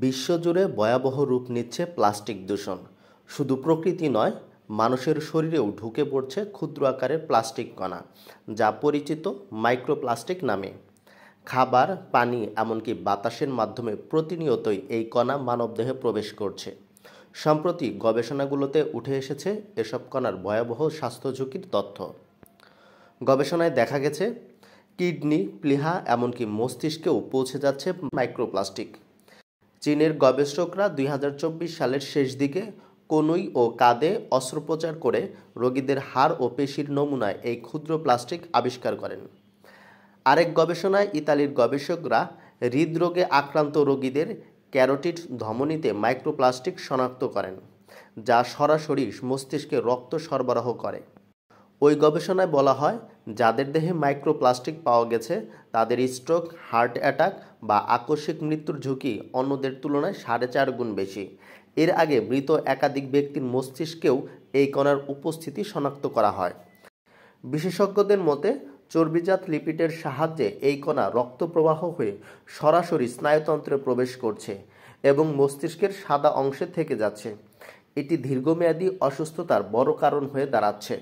বিশ্বজুড়ে ভয়াবহ রূপ নিচ্ছে প্লাস্টিক দূষণ। শুধু প্রকৃতি নয়, মানুষের শরীরেও ঢুকে পড়ছে ক্ষুদ্র আকারের প্লাস্টিক কণা, যা পরিচিত মাইক্রোপ্লাস্টিক নামে। খাবার, পানি, এমনকি বাতাসের মাধ্যমে প্রতিনিয়তই এই কণা মানবদেহে প্রবেশ করছে। সম্প্রতি গবেষণাগুলোতে উঠে এসেছে এসব কণার ভয়াবহ স্বাস্থ্য ঝুঁকির তথ্য। গবেষণায় দেখা গেছে, কিডনি, প্লীহা, এমনকি মস্তিষ্কেও পৌঁছে যাচ্ছে মাইক্রোপ্লাস্টিক। চীনের গবেষকরা ২০২৪ সালের শেষ দিকে কনুই ও কাঁধে অস্ত্রোপচার করে রোগীদের হাড় ও পেশির নমুনায় এই ক্ষুদ্র প্লাস্টিক আবিষ্কার করেন। আরেক গবেষণায় ইতালির গবেষকরা হৃদরোগে আক্রান্ত রোগীদের ক্যারোটিড ধমনীতে মাইক্রোপ্লাস্টিক শনাক্ত করেন, যা সরাসরি মস্তিষ্কে রক্ত সরবরাহ করে। ওই গবেষণায় বলা হয়, যাদের দেহে মাইক্রোপ্লাস্টিক পাওয়া গেছে তাদের স্ট্রোক, হার্ট অ্যাটাক বা আকস্মিক মৃত্যুর ঝুঁকি অন্যদের তুলনায় 4.5 গুণ বেশি। এর আগে মৃত একাধিক ব্যক্তির মস্তিষ্কেও এই কণার উপস্থিতি শনাক্ত করা হয়। বিশেষজ্ঞদের মতে, চর্বিজাত লিপিডের সাহায্যে এই কণা রক্ত প্রবাহ হয়ে সরাসরি স্নায়ুতন্ত্রে প্রবেশ করছে এবং মস্তিষ্কের সাদা অংশে থেকে যাচ্ছে। এটি দীর্ঘমেয়াদী অসুস্থতার বড় কারণ হয়ে দাঁড়াচ্ছে।